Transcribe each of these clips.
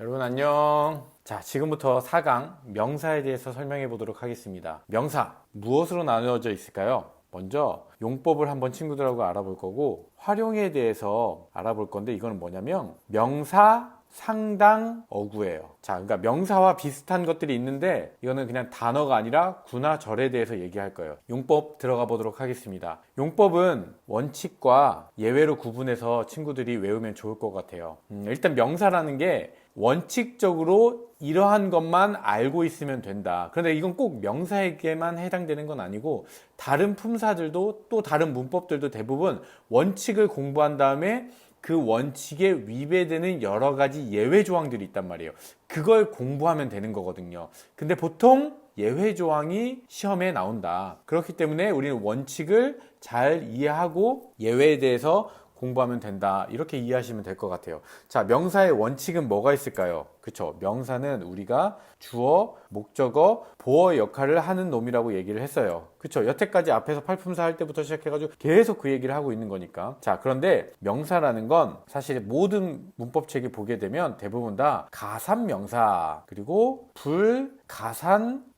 여러분 안녕. 자, 지금부터 4강 명사에 대해서 설명해 보도록 하겠습니다. 명사, 무엇으로 나누어져 있을까요? 먼저 용법을 한번 친구들하고 알아볼 거고, 활용에 대해서 알아볼 건데, 이거는 뭐냐면 명사, 상당, 어구예요. 자, 그러니까 명사와 비슷한 것들이 있는데 이거는 그냥 단어가 아니라 구나 절에 대해서 얘기할 거예요. 용법 들어가 보도록 하겠습니다. 용법은 원칙과 예외로 구분해서 친구들이 외우면 좋을 것 같아요. 일단 명사라는 게 원칙적으로 이러한 것만 알고 있으면 된다. 그런데 이건 꼭 명사에게만 해당되는 건 아니고, 다른 품사들도 또 다른 문법들도 대부분 원칙을 공부한 다음에 그 원칙에 위배되는 여러 가지 예외 조항들이 있단 말이에요. 그걸 공부하면 되는 거거든요. 근데 보통 예외 조항이 시험에 나온다. 그렇기 때문에 우리는 원칙을 잘 이해하고 예외에 대해서 공부하면 된다. 이렇게 이해하시면 될 것 같아요. 자, 명사의 원칙은 뭐가 있을까요? 그쵸? 명사는 우리가 주어, 목적어, 보어 역할을 하는 놈이라고 얘기를 했어요. 그쵸? 여태까지 앞에서 팔품사 할 때부터 시작해가지고 계속 그 얘기를 하고 있는 거니까. 자, 그런데 명사라는 건 사실 모든 문법책에 보게 되면 대부분 다 가산명사, 그리고 불가산명사,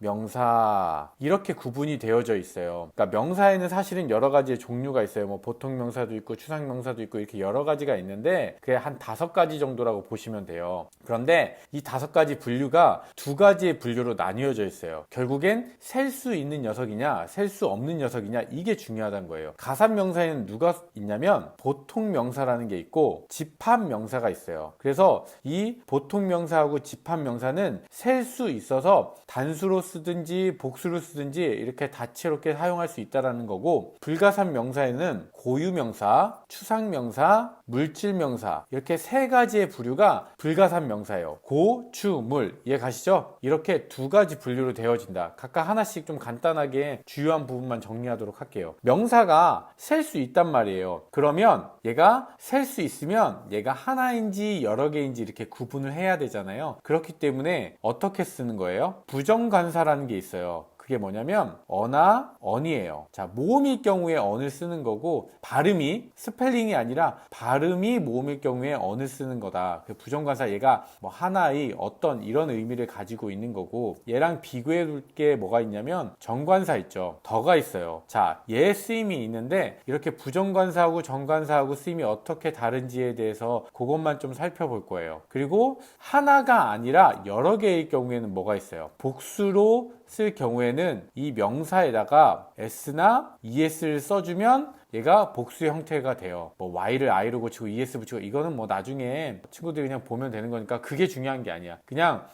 이렇게 구분이 되어져 있어요. 그러니까 명사에는 사실은 여러 가지의 종류가 있어요. 뭐 보통명사도 있고 추상명사도 있고 이렇게 여러 가지가 있는데, 그게 한 5가지 정도라고 보시면 돼요. 그런데 이 5가지 분류가 2가지의 분류로 나뉘어져 있어요. 결국엔 셀 수 있는 녀석이냐 셀 수 없는 녀석이냐, 이게 중요하다는 거예요. 가산명사에는 누가 있냐면 보통명사라는 게 있고 집합명사가 있어요. 그래서 이 보통명사하고 집합명사는 셀 수 있어서 단수로 쓰든지 복수로 쓰든지 이렇게 다채롭게 사용할 수 있다는 거고, 불가산명사에는 고유명사, 추상명사, 물질명사, 이렇게 3가지의 부류가 불가산명사예요. 고, 추, 물, 이해 가시죠? 이렇게 2가지 분류로 되어진다. 각각 하나씩 좀 간단하게 주요한 부분만 정리하도록 할게요. 명사가 셀 수 있단 말이에요. 그러면 얘가 셀 수 있으면 얘가 하나인지 여러 개인지 이렇게 구분을 해야 되잖아요. 그렇기 때문에 어떻게 쓰는 거예요? 부정관사라는 게 있어요. 그게 뭐냐면 어나 언이에요. 자, 모음일 경우에 언을 쓰는 거고, 발음이 스펠링이 아니라 발음이 모음일 경우에 언을 쓰는 거다. 그 부정관사, 얘가 뭐 하나의 어떤 이런 의미를 가지고 있는 거고, 얘랑 비교해 볼 게 뭐가 있냐면 정관사 있죠. 더가 있어요. 자, 얘 쓰임이 있는데 이렇게 부정관사하고 정관사하고 쓰임이 어떻게 다른지에 대해서 그것만 좀 살펴볼 거예요. 그리고 하나가 아니라 여러 개의 경우에는 뭐가 있어요? 복수로 쓸 경우에는 이 명사에다가 s나 es를 써주면 얘가 복수의 형태가 돼요. 뭐 y를 i로 고치고 es 붙이고, 이거는 뭐 나중에 친구들이 그냥 보면 되는 거니까 그게 중요한 게 아니야. 그냥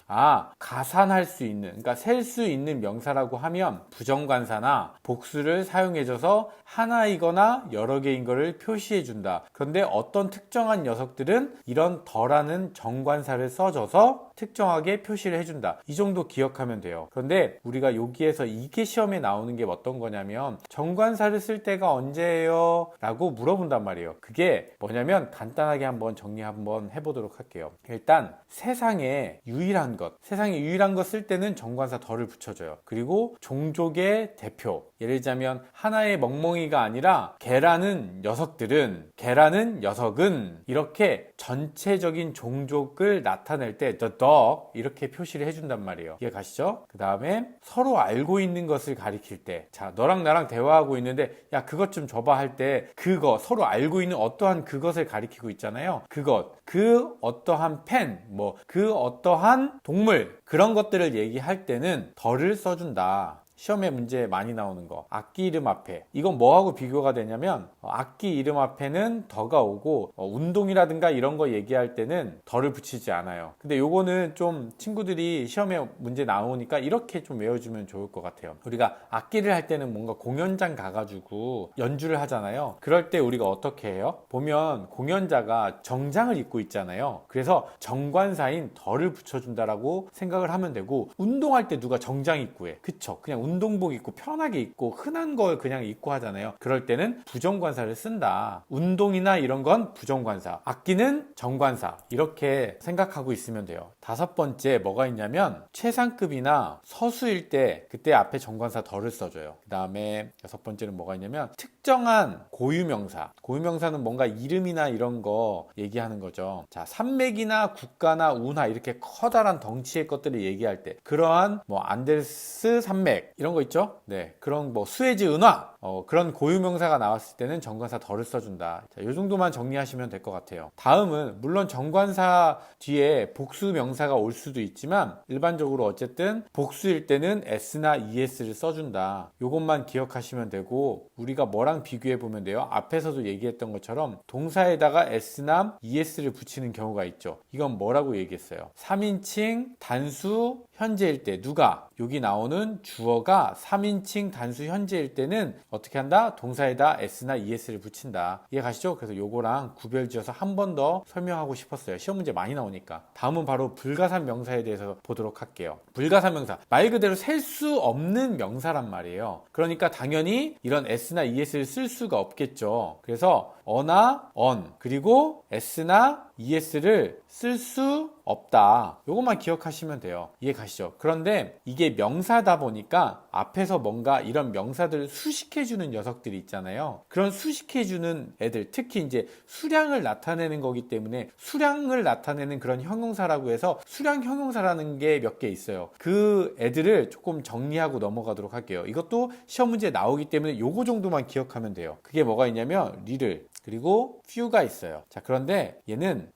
가산할 수 있는, 그러니까 셀 수 있는 명사라고 하면 부정관사나 복수를 사용해줘서 하나이거나 여러 개인 거를 표시해 준다. 그런데 어떤 특정한 녀석들은 이런 더라는 정관사를 써줘서 특정하게 표시를 해준다. 이 정도 기억하면 돼요. 그런데 우리가 여기에서 이게 시험에 나오는 게 어떤 거냐면 정관사를 쓸 때가 언제예요? 라고 물어본단 말이에요. 그게 뭐냐면 간단하게 한번 정리 한번 해보도록 할게요. 일단 세상에 유일한 것 쓸 때는 정관사 덜을 붙여줘요. 그리고 종족의 대표, 예를 들자면 하나의 멍멍이가 아니라 개라는 녀석은, 이렇게 전체적인 종족을 나타낼 때 the dog 이렇게 표시를 해준단 말이에요. 이해 가시죠? 그 다음에 서로 알고 있는 것을 가리킬 때, 자, 너랑 나랑 대화하고 있는데 야 그것 좀 줘봐 할 때, 그거 서로 알고 있는 어떠한 그것을 가리키고 있잖아요. 그것, 그 어떠한 펜, 뭐 그 어떠한 동물, 그런 것들을 얘기할 때는 덜을 써준다. 시험에 문제 많이 나오는 거, 악기 이름 앞에, 이건 뭐하고 비교가 되냐면 악기 이름 앞에는 더가 오고 운동이라든가 이런 거 얘기할 때는 덜을 붙이지 않아요. 근데 요거는 좀 친구들이 시험에 문제 나오니까 이렇게 좀 외워주면 좋을 것 같아요. 우리가 악기를 할 때는 뭔가 공연장 가가지고 연주를 하잖아요. 그럴 때 우리가 어떻게 해요? 보면 공연자가 정장을 입고 있잖아요. 그래서 정관사인 덜을 붙여준다라고 생각을 하면 되고, 운동할 때 누가 정장 입고 해? 그쵸? 그냥 운동복 입고 편하게 입고 흔한 걸 그냥 입고 하잖아요. 그럴 때는 부정관사를 쓴다. 운동이나 이런 건 부정관사, 악기는 정관사, 이렇게 생각하고 있으면 돼요. 다섯 번째 뭐가 있냐면 최상급이나 서수일 때 그때 앞에 정관사 덜을 써줘요. 그 다음에 여섯 번째는 뭐가 있냐면 특정한 고유명사. 고유명사는 뭔가 이름이나 이런 거 얘기하는 거죠. 자, 산맥이나 국가나 운하 이렇게 커다란 덩치의 것들을 얘기할 때 그러한 뭐 안데스 산맥 이런 거 있죠. 네, 그런 뭐 수에즈 운하 그런 고유명사가 나왔을 때는 정관사 덜을 써준다. 자, 이 정도만 정리하시면 될 것 같아요. 다음은 물론 정관사 뒤에 복수 명사가 올 수도 있지만 일반적으로 어쨌든 복수일 때는 s나 es를 써준다. 이것만 기억하시면 되고 우리가 뭐랑 비교해 보면 돼요. 앞에서도 얘기했던 것처럼 동사에다가 s나 es를 붙이는 경우가 있죠. 이건 뭐라고 얘기했어요? 3인칭 단수 현재일 때 누가? 여기 나오는 주어가 3인칭 단수 현재일 때는 어떻게 한다? 동사에다 s나 es를 붙인다. 이해 가시죠? 그래서 요거랑 구별지어서 한 번 더 설명하고 싶었어요. 시험 문제 많이 나오니까. 다음은 바로 불가산 명사에 대해서 보도록 할게요. 불가산 명사, 말 그대로 셀 수 없는 명사란 말이에요. 그러니까 당연히 이런 s나 es를 쓸 수가 없겠죠. 그래서 어나 on 그리고 s나 es를 쓸 수 없다. 요것만 기억하시면 돼요. 이해 가시죠? 그런데 이게 명사다 보니까 앞에서 뭔가 이런 명사들을 수식해주는 녀석들이 있잖아요. 그런 수식해주는 애들, 특히 이제 수량을 나타내는 거기 때문에 수량을 나타내는 그런 형용사라고 해서 수량 형용사라는 게 몇 개 있어요. 그 애들을 조금 정리하고 넘어가도록 할게요. 이것도 시험 문제에 나오기 때문에 요거 정도만 기억하면 돼요. 그게 뭐가 있냐면 리를 그리고 few가 있어요. 자, 그런데 얘는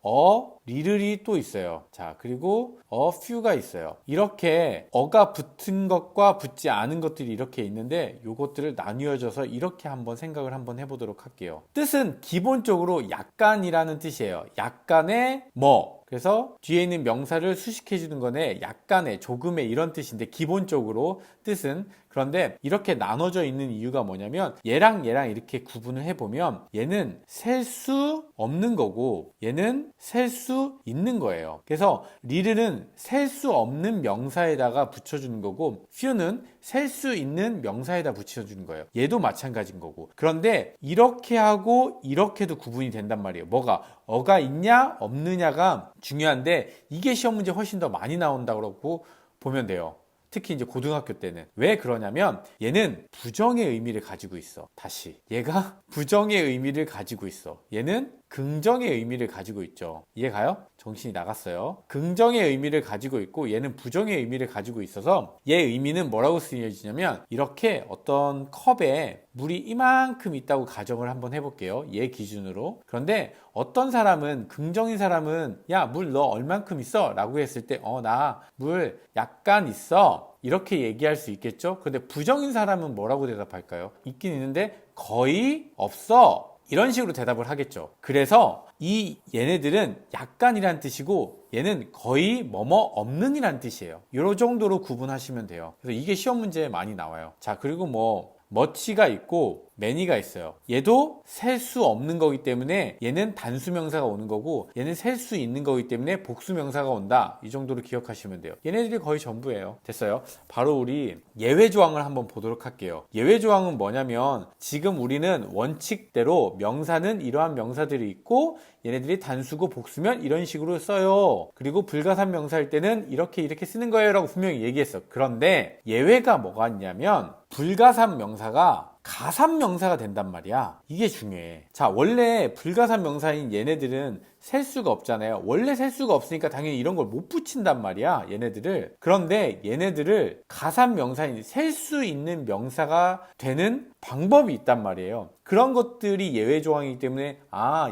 리를이 또 있어요. 자, 그리고 few가 있어요. 이렇게 어가 붙은 것과 붙지 않은 것들이 이렇게 있는데 요것들을 나뉘어져서 이렇게 한번 생각을 한번 해보도록 할게요. 뜻은 기본적으로 약간이라는 뜻이에요. 약간의 뭐. 그래서 뒤에 있는 명사를 수식해주는 거네. 약간의, 조금의 이런 뜻인데 기본적으로 뜻은. 그런데 이렇게 나눠져 있는 이유가 뭐냐면 얘랑 이렇게 구분을 해보면 얘는 셀 수 없는 거고 얘는 셀 수 있는 거예요. 그래서 리를은 셀 수 없는 명사에다가 붙여주는 거고 few는 셀 수 있는 명사에다 붙여주는 거예요. 얘도 마찬가지인 거고. 그런데 이렇게 하고 이렇게도 구분이 된단 말이에요. 뭐가? 어가 있냐 없느냐가 중요한데 이게 시험 문제 훨씬 더 많이 나온다고 보면 돼요. 특히 이제 고등학교 때는. 왜 그러냐면 얘는 부정의 의미를 가지고 있어. 다시. 얘가 부정의 의미를 가지고 있어. 얘는 긍정의 의미를 가지고 있죠. 이해가요? 정신이 나갔어요. 긍정의 의미를 가지고 있고 얘는 부정의 의미를 가지고 있어서 얘 의미는 뭐라고 쓰여지냐면 이렇게 어떤 컵에 물이 이만큼 있다고 가정을 한번 해볼게요. 얘 기준으로. 그런데 어떤 사람은 긍정인 사람은 야, 물 너 얼만큼 있어? 라고 했을 때 나 물 약간 있어. 이렇게 얘기할 수 있겠죠? 근데 부정인 사람은 뭐라고 대답할까요? 있긴 있는데 거의 없어. 이런 식으로 대답을 하겠죠. 그래서 이 얘네들은 약간이란 뜻이고 얘는 거의 뭐뭐 없는 이란 뜻이에요. 이 정도로 구분하시면 돼요. 그래서 이게 시험 문제에 많이 나와요. 자, 그리고 뭐 머치가 있고 매니가 있어요. 얘도 셀 수 없는 거기 때문에 얘는 단수명사가 오는 거고 얘는 셀 수 있는 거기 때문에 복수명사가 온다. 이 정도로 기억하시면 돼요. 얘네들이 거의 전부예요. 됐어요? 바로 우리 예외조항을 한번 보도록 할게요. 예외조항은 뭐냐면 지금 우리는 원칙대로 명사는 이러한 명사들이 있고 얘네들이 단수고 복수면 이런 식으로 써요. 그리고 불가산 명사일 때는 이렇게 쓰는 거예요 라고 분명히 얘기했어. 그런데 예외가 뭐가 있냐면 불가산 명사가 가산 명사가 된단 말이야. 이게 중요해. 자, 원래 불가산 명사인 얘네들은 셀 수가 없잖아요. 원래 셀 수가 없으니까 당연히 이런 걸 못 붙인단 말이야, 얘네들을. 그런데 얘네들을 가산 명사인 셀 수 있는 명사가 되는 방법이 있단 말이에요. 그런 것들이 예외 조항이기 때문에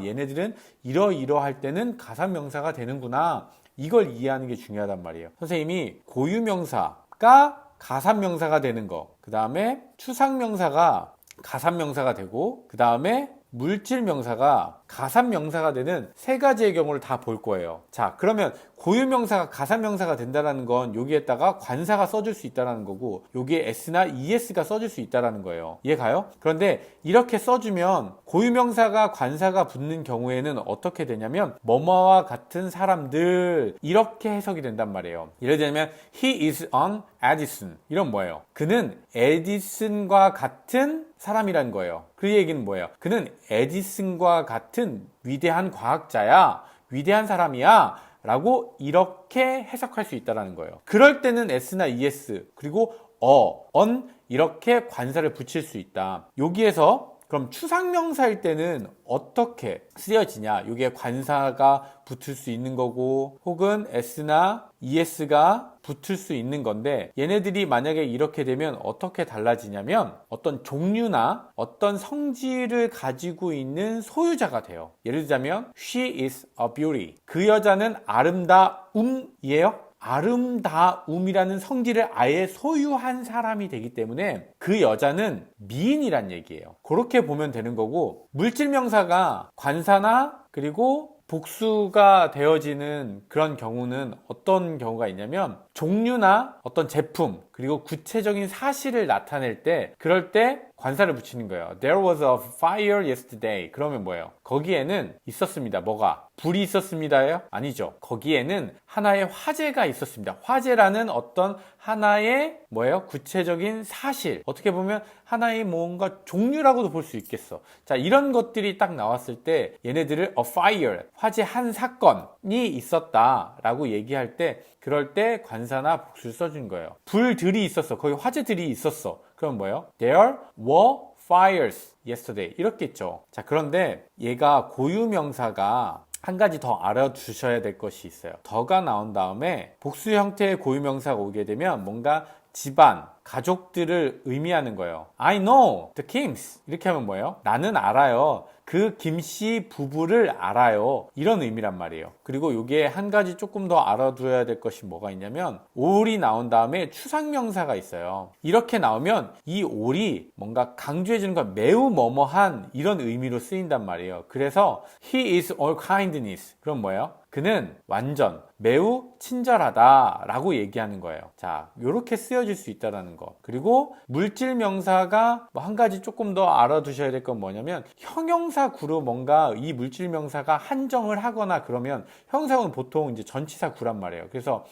얘네들은 이러이러할 때는 가산 명사가 되는구나. 이걸 이해하는 게 중요하단 말이에요. 선생님이 고유명사가 가산명사가 되는 거, 그 다음에 추상명사가 가산명사가 되고, 그 다음에 물질명사가 가산명사가 되는 세 가지의 경우를 다 볼 거예요. 자, 그러면 고유명사가 가산명사가 된다는 건 여기에다가 관사가 써줄 수 있다는 거고 여기에 s나 es가 써줄 수 있다는 거예요. 이해가요? 그런데 이렇게 써주면 고유명사가 관사가 붙는 경우에는 어떻게 되냐면 뭐뭐와 같은 사람들 이렇게 해석이 된단 말이에요. 예를 들면 he is an Edison 이런 뭐예요? 그는 에디슨과 같은 사람이란 거예요. 그 얘기는 뭐예요? 그는 에디슨과 같은 위대한 과학자야, 위대한 사람이야 라고 이렇게 해석할 수 있다는 거예요. 그럴 때는 s나 es 그리고 on 이렇게 관사를 붙일 수 있다. 여기에서 그럼 추상명사일 때는 어떻게 쓰여지냐? 이게 관사가 붙을 수 있는 거고 혹은 s나 es가 붙을 수 있는 건데 얘네들이 만약에 이렇게 되면 어떻게 달라지냐면 어떤 종류나 어떤 성질을 가지고 있는 소유자가 돼요. 예를 들자면 she is a beauty. 그 여자는 아름다움이에요. 아름다움이라는 성질을 아예 소유한 사람이 되기 때문에 그 여자는 미인이란 얘기예요. 그렇게 보면 되는 거고 물질명사가 관사나 그리고 복수가 되어지는 그런 경우는 어떤 경우가 있냐면 종류나 어떤 제품 그리고 구체적인 사실을 나타낼 때 그럴 때 관사를 붙이는 거예요. There was a fire yesterday. 그러면 뭐예요? 거기에는 있었습니다. 뭐가? 불이 있었습니다예요? 아니죠. 거기에는 하나의 화재가 있었습니다. 화재라는 어떤 하나의 뭐예요? 구체적인 사실. 어떻게 보면 하나의 뭔가 종류라고도 볼 수 있겠어. 자, 이런 것들이 딱 나왔을 때 얘네들을 a fire, 화재 한 사건이 있었다라고 얘기할 때 그럴 때 관사나 복수를 써준 거예요. 불들이 있었어. 거기 화재들이 있었어. 그럼 뭐예요? There were fires yesterday. 이렇게 있죠. 자, 그런데 얘가 고유명사가 한 가지 더 알아두셔야 될 것이 있어요. 더가 나온 다음에 복수 형태의 고유명사가 오게 되면 뭔가 집안, 가족들을 의미하는 거예요. I know the Kims. 이렇게 하면 뭐예요? 나는 알아요. 그 김씨 부부를 알아요. 이런 의미란 말이에요. 그리고 이게 한 가지 조금 더 알아두어야 될 것이 뭐가 있냐면 올이 나온 다음에 추상명사가 있어요. 이렇게 나오면 이 올이 뭔가 강조해주는 건 매우 뭐뭐한 이런 의미로 쓰인단 말이에요. 그래서 he is all kindness. 그럼 뭐예요? 그는 완전 매우 친절하다 라고 얘기하는 거예요. 자, 요렇게 쓰여질 수 있다는 거. 그리고 물질 명사가 뭐 한 가지 조금 더 알아두셔야 될 건 뭐냐면 형용사구로 뭔가 이 물질 명사가 한정을 하거나 그러면 형용사구는 보통 이제 전치사구란 말이에요. 그래서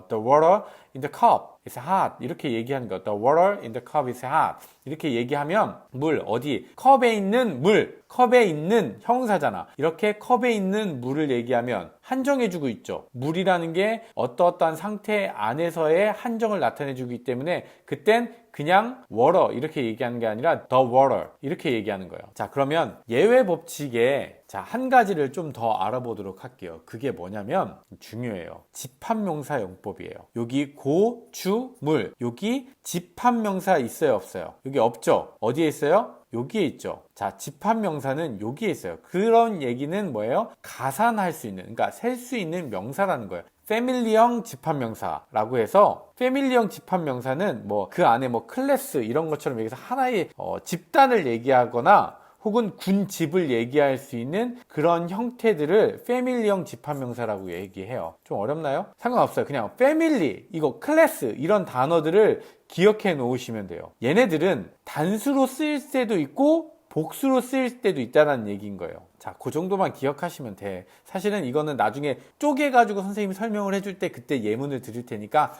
the water in the cup is hot 이렇게 얘기하는 거. The water in the cup is hot 이렇게 얘기하면 물 어디 컵에 있는 물 컵에 있는 형용사잖아. 이렇게 컵에 있는 물을 얘기하면 한정해주고 있죠. 물이라는 게 어떠어떠한 상태 안에서의 한정을 나타내주기 때문에 그땐 그냥 water 이렇게 얘기하는 게 아니라 the water 이렇게 얘기하는 거예요. 자, 그러면 예외 법칙에 한 가지를 좀 더 알아보도록 할게요. 그게 뭐냐면 중요해요. 집합명사 용법이에요. 여기 고, 주, 물 여기 집합명사 있어요 없어요? 여기 없죠? 어디에 있어요? 여기에 있죠. 자, 집합명사는 여기에 있어요. 그런 얘기는 뭐예요? 가산할 수 있는, 그러니까 셀 수 있는 명사라는 거예요. 패밀리형 집합명사라고 해서 패밀리형 집합명사는 뭐 그 안에 뭐 클래스 이런 것처럼 여기서 하나의 집단을 얘기하거나 혹은 군집을 얘기할 수 있는 그런 형태들을 패밀리형 집합명사라고 얘기해요. 좀 어렵나요? 상관없어요. 그냥 패밀리, 이거 클래스 이런 단어들을 기억해 놓으시면 돼요. 얘네들은 단수로 쓰일 때도 있고 복수로 쓰일 때도 있다는 얘기인 거예요. 자, 그 정도만 기억하시면 돼. 사실은 이거는 나중에 쪼개가지고 선생님이 설명을 해줄 때 그때 예문을 드릴 테니까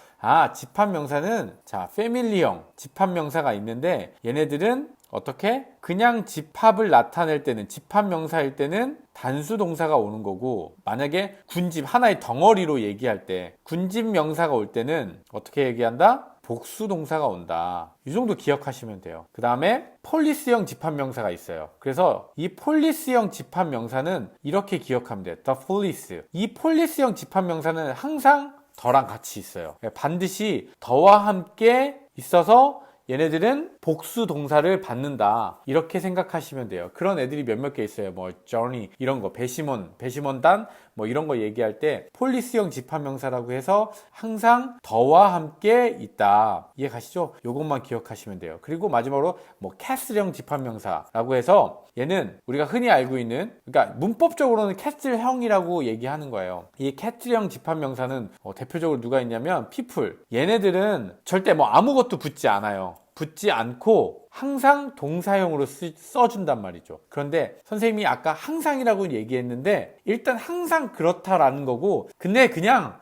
집합명사는 자, 패밀리형 집합명사가 있는데 얘네들은 어떻게? 그냥 집합을 나타낼 때는 집합명사일 때는 단수 동사가 오는 거고 만약에 군집 하나의 덩어리로 얘기할 때 군집 명사가 올 때는 어떻게 얘기한다? 복수 동사가 온다. 이 정도 기억하시면 돼요. 그 다음에 폴리스형 집합명사가 있어요. 그래서 이 폴리스형 집합명사는 이렇게 기억하면 돼요. The police. 이 폴리스형 집합명사는 항상 더랑 같이 있어요. 반드시 더와 함께 있어서 얘네들은 복수 동사를 받는다. 이렇게 생각하시면 돼요. 그런 애들이 몇몇 개 있어요. 뭐 journey 이런 거, 배심원단, 뭐 이런 거 얘기할 때 폴리스형 집합명사라고 해서 항상 더와 함께 있다. 이해 가시죠? 요것만 기억하시면 돼요. 그리고 마지막으로 뭐 캐슬형 집합명사라고 해서 얘는 우리가 흔히 알고 있는, 그러니까 문법적으로는 캐슬형이라고 얘기하는 거예요. 이 캐슬형 집합명사는 대표적으로 누가 있냐면 people. 얘네들은 절대 뭐 아무것도 붙지 않아요. 붙지 않고 항상 동사형으로 써준단 말이죠. 그런데 선생님이 아까 항상이라고 얘기했는데 일단 항상 그렇다라는 거고, 근데 그냥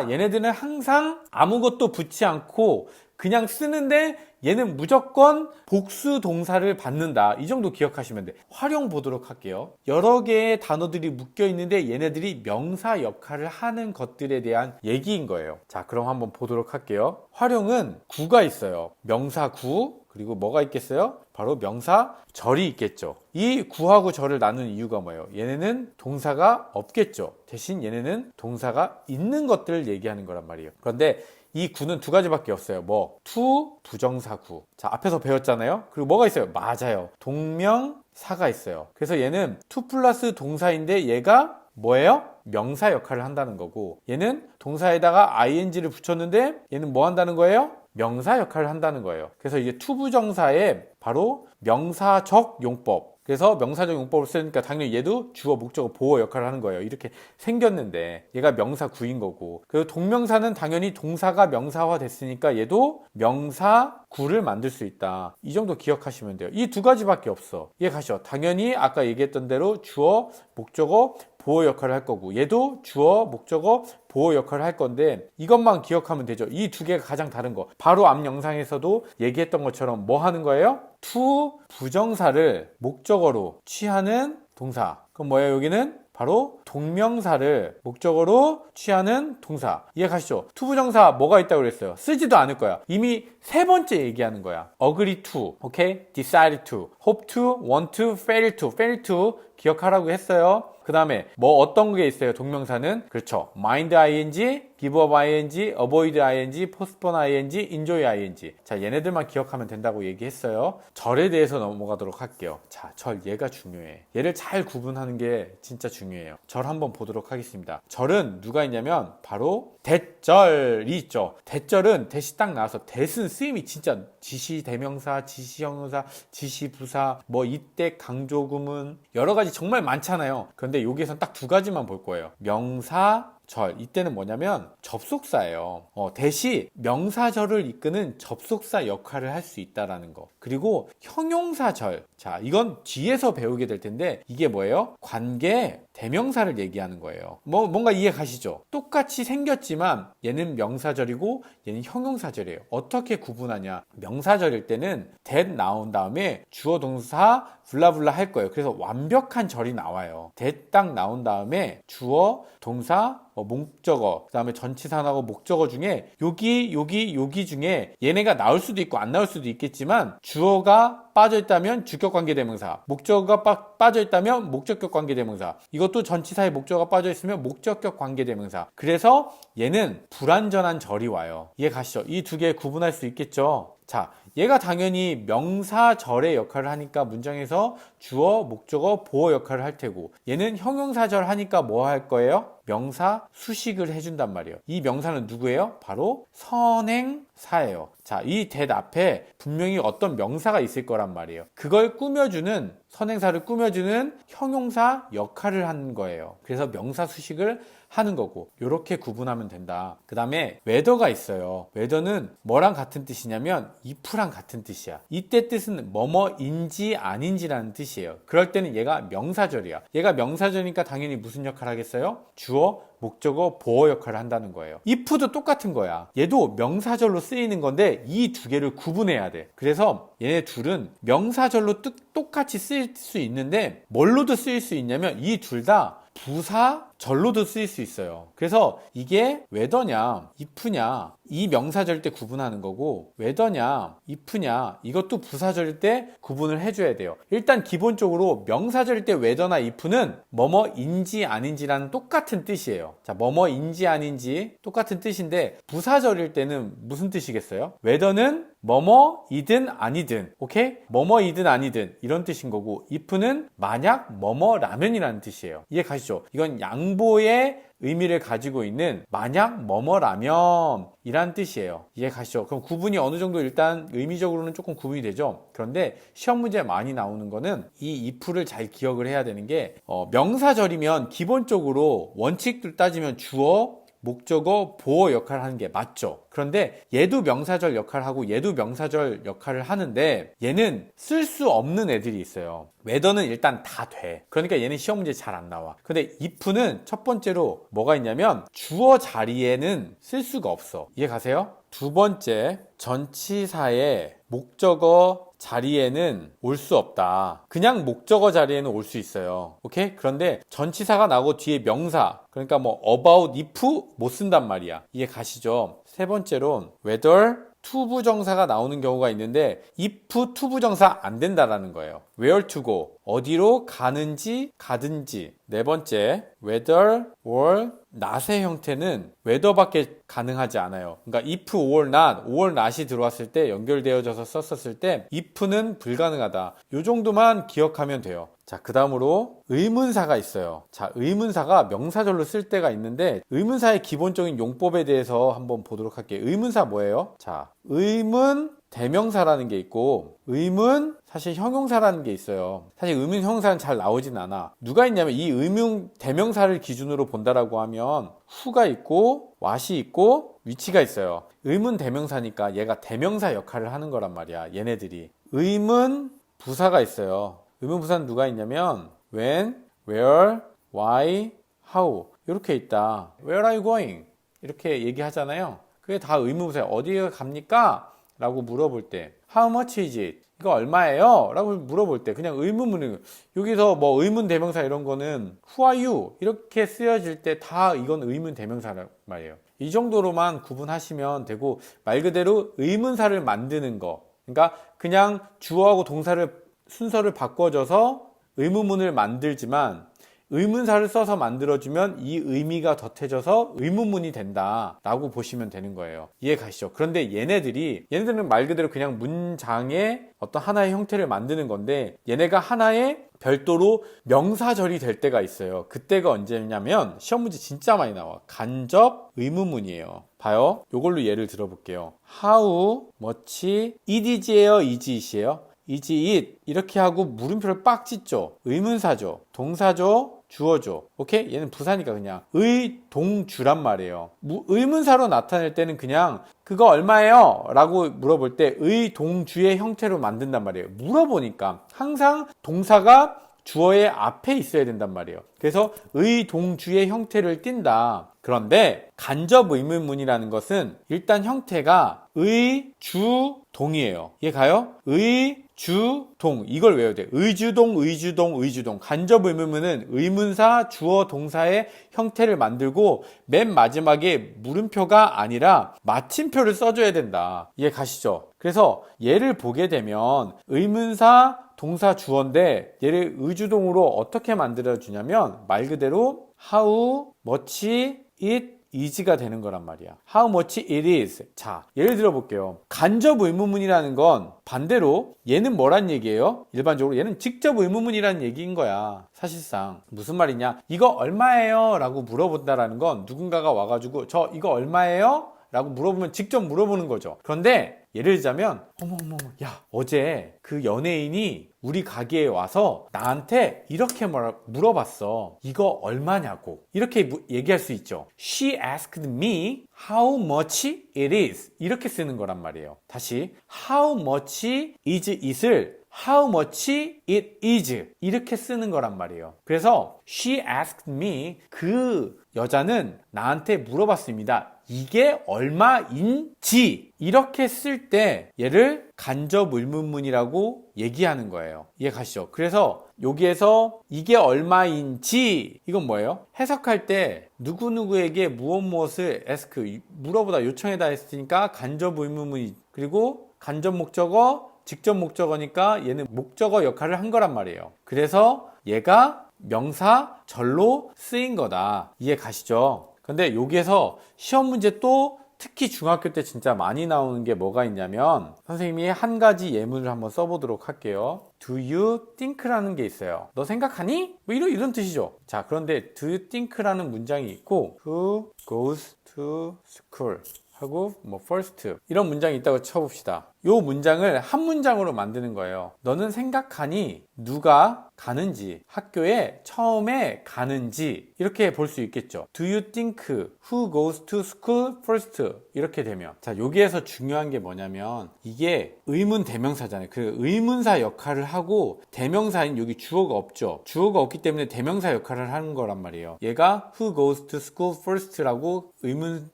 얘네들은 항상 아무것도 붙지 않고 그냥 쓰는데 얘는 무조건 복수 동사를 받는다. 이 정도 기억하시면 돼. 활용 보도록 할게요. 여러 개의 단어들이 묶여 있는데 얘네들이 명사 역할을 하는 것들에 대한 얘기인 거예요. 자, 그럼 한번 보도록 할게요. 활용은 구가 있어요. 명사 구, 그리고 뭐가 있겠어요? 바로 명사 절이 있겠죠. 이 구하고 절을 나누는 이유가 뭐예요? 얘네는 동사가 없겠죠. 대신 얘네는 동사가 있는 것들을 얘기하는 거란 말이에요. 그런데 이 구는 두 가지밖에 없어요. to, 부정사구. 자, 앞에서 배웠잖아요. 그리고 뭐가 있어요? 맞아요. 동명사가 있어요. 그래서 얘는 to 플러스 동사인데 얘가 뭐예요? 명사 역할을 한다는 거고, 얘는 동사에다가 ing를 붙였는데 얘는 뭐 한다는 거예요? 명사 역할을 한다는 거예요. 그래서 이게 to 부정사의 바로 명사적 용법. 그래서 명사적 용법을 쓰니까 당연히 얘도 주어, 목적어, 보어 역할을 하는 거예요. 이렇게 생겼는데 얘가 명사 구인 거고, 그리고 동명사는 당연히 동사가 명사화 됐으니까 얘도 명사 구를 만들 수 있다. 이 정도 기억하시면 돼요. 이 두 가지밖에 없어. 이해 가시죠? 당연히 아까 얘기했던 대로 주어, 목적어, 보어 역할을 할 거고, 얘도 주어, 목적어, 보어 역할을 할 건데 이것만 기억하면 되죠. 이 두 개가 가장 다른 거. 바로 앞 영상에서도 얘기했던 것처럼 뭐 하는 거예요? to 부정사를 목적어로 취하는 동사. 그럼 뭐예요? 여기는 바로 동명사를 목적어로 취하는 동사. 이해 가시죠? to 부정사 뭐가 있다고 그랬어요? 쓰지도 않을 거야. 이미 세 번째 얘기하는 거야. agree to, okay? decide to, hope to, want to, fail to. fail to 기억하라고 했어요. 그 다음에 뭐 어떤 게 있어요? 동명사는 그렇죠. mind ing, give up ing, avoid ing, postpone ing, enjoy ing. 자, 얘네들만 기억하면 된다고 얘기했어요. 절에 대해서 넘어가도록 할게요. 자, 절 얘가 중요해. 얘를 잘 구분하는 게 진짜 중요해요. 절 한번 보도록 하겠습니다. 절은 누가 있냐면 바로 대절이 있죠. 대절은 대시 딱 나와서 대은 쓰임이 진짜 지시 대명사, 지시 형용사, 지시 부사, 뭐 이때 강조구문 여러 가지 정말 많잖아요. 그런데 여기에선 딱 두 가지만 볼 거예요. 명사, 절. 이때는 뭐냐면 접속사예요. 대시 명사절을 이끄는 접속사 역할을 할 수 있다라는 거. 그리고 형용사절. 자, 이건 뒤에서 배우게 될 텐데 이게 뭐예요? 관계 대명사를 얘기하는 거예요. 뭔가 이해 가시죠? 똑같이 생겼지만 얘는 명사절이고 얘는 형용사절이에요. 어떻게 구분하냐? 명사절일 때는 that 나온 다음에 주어 동사 블라블라 할 거예요. 그래서 완벽한 절이 나와요. that 딱 나온 다음에 주어 동사 목적어, 그 다음에 전치사하고 목적어 중에 여기 중에 얘네가 나올 수도 있고 안 나올 수도 있겠지만 주어가 빠져있다면 주격관계대명사, 목적어가 빠져있다면 목적격 관계대명사, 이것도 전치사의 목적어가 빠져있으면 목적격 관계대명사. 그래서 얘는 불완전한 절이 와요. 이해 가시죠? 이 두 개 구분할 수 있겠죠? 자, 얘가 당연히 명사절의 역할을 하니까 문장에서 주어, 목적어, 보어 역할을 할 테고, 얘는 형용사절 하니까 뭐 할 거예요? 명사 수식을 해준단 말이에요. 이 명사는 누구예요? 바로 선행사예요. 자, 이 that 앞에 분명히 어떤 명사가 있을 거란 말이에요. 그걸 꾸며주는, 선행사를 꾸며주는 형용사 역할을 하는 거예요. 그래서 명사 수식을 하는 거고, 이렇게 구분하면 된다. 그 다음에 whether가 있어요. whether는 뭐랑 같은 뜻이냐면 if랑 같은 뜻이야. 이때 뜻은 뭐뭐인지 아닌지라는 뜻이에요. 그럴 때는 얘가 명사절이야. 얘가 명사절이니까 당연히 무슨 역할을 하겠어요? 주어, 목적어, 보어 역할을 한다는 거예요. if도 똑같은 거야. 얘도 명사절로 쓰이는 건데 이 두 개를 구분해야 돼. 그래서 얘네 둘은 명사절로 똑같이 쓰일 수 있는데 뭘로도 쓰일 수 있냐면 이 둘 다 부사절로도 쓰일 수 있어요. 그래서 이게 whether냐, if냐, 이 명사절 때 구분하는 거고, whether냐, if냐, 이것도 부사절일 때 구분을 해줘야 돼요. 일단 기본적으로 명사절일 때 whether나 if는 뭐뭐인지 아닌지라는 똑같은 뜻이에요. 자, 뭐뭐인지 아닌지 똑같은 뜻인데 부사절일 때는 무슨 뜻이겠어요? whether는 뭐뭐이든 아니든, 오케이? 뭐뭐이든 아니든 이런 뜻인 거고, if는 만약 뭐뭐라면이라는 뜻이에요. 이해 가시죠? 이건 양 양보의 의미를 가지고 있는 만약 뭐뭐라면 이란 뜻이에요. 이해 가시죠? 그럼 구분이 어느 정도 일단 의미적으로는 조금 구분이 되죠. 그런데 시험 문제에 많이 나오는 거는 이 if를 잘 기억을 해야 되는 게 명사절이면 기본적으로 원칙들 따지면 주어, 목적어, 보어 역할을 하는 게 맞죠. 그런데 얘도 명사절 역할을 하고 얘도 명사절 역할을 하는데 얘는 쓸 수 없는 애들이 있어요. whether는 일단 다 돼. 그러니까 얘는 시험 문제 잘 안 나와. 근데 if는 첫 번째로 뭐가 있냐면 주어 자리에는 쓸 수가 없어. 이해 가세요? 두 번째, 전치사의 목적어 자리에는 올 수 없다. 그냥 목적어 자리에는 올 수 있어요. 오케이? 그런데 전치사가 나오고 뒤에 명사, 그러니까 뭐 about if 못 쓴단 말이야. 이해 가시죠? 세 번째로 whether 투부정사가 나오는 경우가 있는데 if 투부정사 안 된다라는 거예요. where to go, 어디로 가는지 가든지. 네 번째, whether or not의 형태는 whether밖에 가능하지 않아요. 그러니까 if or not이 들어왔을 때 연결되어져서 썼었을 때 if는 불가능하다. 이 정도만 기억하면 돼요. 자, 그 다음으로 의문사가 있어요. 자, 의문사가 명사절로 쓸 때가 있는데 의문사의 기본적인 용법에 대해서 한번 보도록 할게요. 의문사 뭐예요? 자, 의문 대명사라는 게 있고 의문 사실 형용사라는 게 있어요. 사실 의문 형용사는 잘 나오진 않아. 누가 있냐면 이 의문 대명사를 기준으로 본다라고 하면 who가 있고 what이 있고 위치가 있어요. 의문 대명사니까 얘가 대명사 역할을 하는 거란 말이야. 얘네들이. 의문 부사가 있어요. 의문 부사는 누가 있냐면 when, where, why, how 이렇게 있다. Where are you going? 이렇게 얘기하잖아요. 그게 다 의문부사예요. 어디에 갑니까? 라고 물어볼 때 How much is it? 이거 얼마예요? 라고 물어볼 때 그냥 의문문을 여기서 뭐 의문 대명사 이런 거는 Who are you? 이렇게 쓰여질 때 다 이건 의문 대명사란 말이에요. 이 정도로만 구분하시면 되고 말 그대로 의문사를 만드는 거 그러니까 그냥 주어하고 동사를 순서를 바꿔줘서 의문문을 만들지만 의문사를 써서 만들어주면 이 의미가 덧해져서 의문문이 된다 라고 보시면 되는 거예요. 이해 가시죠? 그런데 얘네들은 말 그대로 그냥 문장의 어떤 하나의 형태를 만드는 건데 얘네가 하나의 별도로 명사절이 될 때가 있어요. 그때가 언제냐면 시험 문제 진짜 많이 나와. 간접 의문문이에요. 봐요. 요걸로 예를 들어볼게요. How much it is예요? is it이에요? is it 이렇게 하고 물음표를 빡 짓죠. 의문사죠. 동사죠. 주어죠. 오케이? 얘는 부사니까 그냥 의동주란 말이에요. 의문사로 나타낼 때는 그냥 그거 얼마예요? 라고 물어볼 때 의동주의 형태로 만든단 말이에요. 물어보니까 항상 동사가 주어의 앞에 있어야 된단 말이에요. 그래서 의동주의 형태를 띈다. 그런데 간접 의문문이라는 것은 일단 형태가 의주동이에요. 이해 가요? 의주동 이걸 외워야 돼. 의주동. 간접 의문문은 의문사, 주어, 동사의 형태를 만들고 맨 마지막에 물음표가 아니라 마침표를 써줘야 된다. 이해 가시죠? 그래서 얘를 보게 되면 의문사, 동사, 주어인데 얘를 의주동으로 어떻게 만들어주냐면 말 그대로 how much it is가 되는 거란 말이야. How much it is. 자, 예를 들어 볼게요. 간접 의문문이라는 건 반대로 얘는 뭐란 얘기예요? 일반적으로 얘는 직접 의문문이라는 얘기인 거야. 사실상 무슨 말이냐? 이거 얼마예요? 라고 물어본다라는 건 누군가가 와가지고 저 이거 얼마예요? 라고 물어보면 직접 물어보는 거죠. 그런데 예를 들자면 어머 야 어제 그 연예인이 우리 가게에 와서 나한테 이렇게 물어봤어. 이거 얼마냐고. 이렇게 얘기할 수 있죠. She asked me how much it is. 이렇게 쓰는 거란 말이에요. 다시 how much is it을 how much it is 이렇게 쓰는 거란 말이에요. 그래서 she asked me 그 여자는 나한테 물어봤습니다. 이게 얼마인지 이렇게 쓸 때 얘를 간접 의문문이라고 얘기하는 거예요. 이해 가시죠? 그래서 여기에서 이게 얼마인지 이건 뭐예요? 해석할 때 누구누구에게 무엇을 ask 물어보다 요청해다 했으니까 간접 의문문이 그리고 간접 목적어 직접 목적어니까 얘는 목적어 역할을 한 거란 말이에요. 그래서 얘가 명사절로 쓰인 거다. 이해 가시죠? 근데 여기에서 시험 문제 또 특히 중학교 때 진짜 많이 나오는 게 뭐가 있냐면 선생님이 한 가지 예문을 한번 써보도록 할게요. Do you think라는 게 있어요. 너 생각하니? 뭐 이런 뜻이죠. 자, 그런데 do you think라는 문장이 있고 Who goes to school? 하고 뭐 first 이런 문장이 있다고 쳐봅시다. 요 문장을 한 문장으로 만드는 거예요. 너는 생각하니 누가 가는지, 학교에 처음에 가는지 이렇게 볼 수 있겠죠. Do you think who goes to school first? 이렇게 되면 자, 여기에서 중요한 게 뭐냐면 이게 의문 대명사잖아요. 그 의문사 역할을 하고 대명사인 여기 주어가 없죠. 주어가 없기 때문에 대명사 역할을 하는 거란 말이에요. 얘가 who goes to school first라고 의문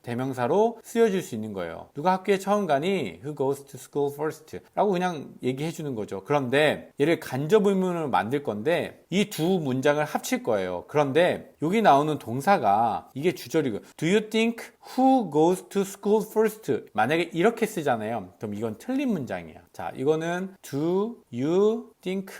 대명사로 쓰여질 수 있는 거예요. 누가 학교에 처음 가니? Who goes to school first? 라고 그냥 얘기해 주는 거죠. 그런데 얘를 간접 의문을 만들 건데 이 두 문장을 합칠 거예요. 그런데 여기 나오는 동사가 이게 주절이고 Do you think who goes to school first? 만약에 이렇게 쓰잖아요. 그럼 이건 틀린 문장이야. 자, 이거는 Do you think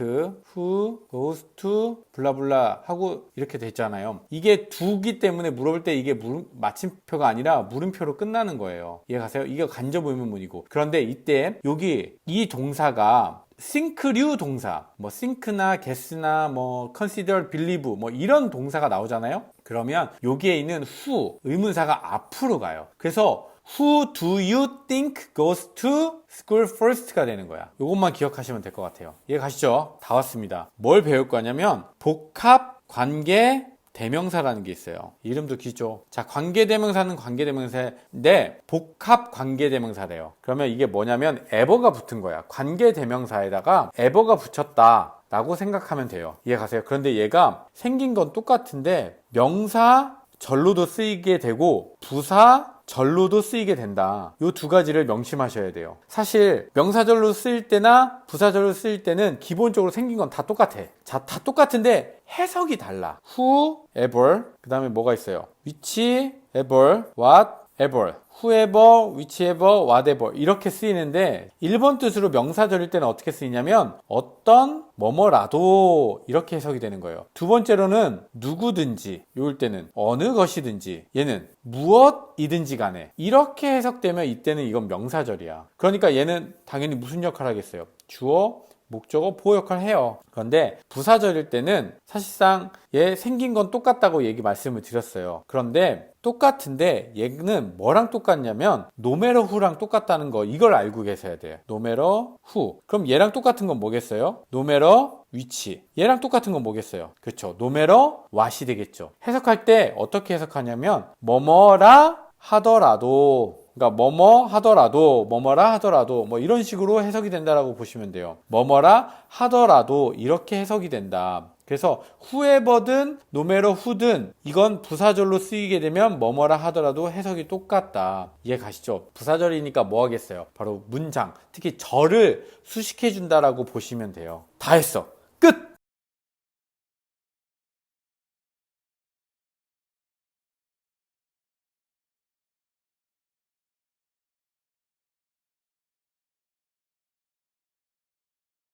who goes to 블라블라 하고 이렇게 됐잖아요. 이게 두기 때문에 물어볼 때 이게 마침표가 아니라 물음표로 끝나는 거예요. 이해가세요? 이게 간접 의문문이고. 그런데 이때 여기 이 동사가 think류 동사, 뭐 think나 guess나 뭐 consider, believe 뭐 이런 동사가 나오잖아요. 그러면 여기에 있는 who 의문사가 앞으로 가요. 그래서 Who do you think goes to school first가 되는 거야. 이것만 기억하시면 될 것 같아요. 이해 가시죠? 다 왔습니다. 뭘 배울 거냐면 복합 관계 대명사라는 게 있어요. 이름도 기죠. 자, 관계대명사는 관계대명사인데 복합 관계대명사래요. 그러면 이게 뭐냐면 ever가 붙은 거야. 관계대명사에다가 ever가 붙였다 라고 생각하면 돼요. 이해 가세요? 그런데 얘가 생긴 건 똑같은데 명사 절로도 쓰이게 되고 부사 절로도 쓰이게 된다. 이 두 가지를 명심하셔야 돼요. 사실 명사절로 쓰일 때나 부사절로 쓰일 때는 기본적으로 생긴 건 다 똑같아. 자, 다 똑같은데 해석이 달라. Who, ever, 그 다음에 뭐가 있어요? Which, ever, what, ever, whoever, whichever, whatever 이렇게 쓰이는데 1번 뜻으로 명사절일 때는 어떻게 쓰이냐면 어떤 뭐뭐라도 이렇게 해석이 되는 거예요. 두 번째로는 누구든지 요일 때는 어느 것이든지 얘는 무엇이든지 간에 이렇게 해석되면 이때는 이건 명사절이야. 그러니까 얘는 당연히 무슨 역할을 하겠어요? 주어, 목적어, 보호 역할을 해요. 그런데 부사절일 때는 사실상 얘 생긴 건 똑같다고 말씀을 드렸어요. 그런데 똑같은데 얘는 뭐랑 똑같냐면 노메러 후랑 똑같다는 거 이걸 알고 계셔야 돼요. 노메러 후. 그럼 얘랑 똑같은 건 뭐겠어요? 노메러 위치. 얘랑 똑같은 건 뭐겠어요? 그렇죠. 노메러 왓이 되겠죠. 해석할 때 어떻게 해석하냐면 뭐뭐라 하더라도 그러니까 뭐뭐 하더라도 뭐뭐라 하더라도 뭐 이런 식으로 해석이 된다라고 보시면 돼요. 뭐뭐라 하더라도 이렇게 해석이 된다. 그래서 whoever든 노메러 who든 이건 부사절로 쓰이게 되면 뭐뭐라 하더라도 해석이 똑같다. 이해 가시죠? 부사절이니까 뭐 하겠어요? 바로 문장, 특히 절을 수식해 준다라고 보시면 돼요. 다 했어.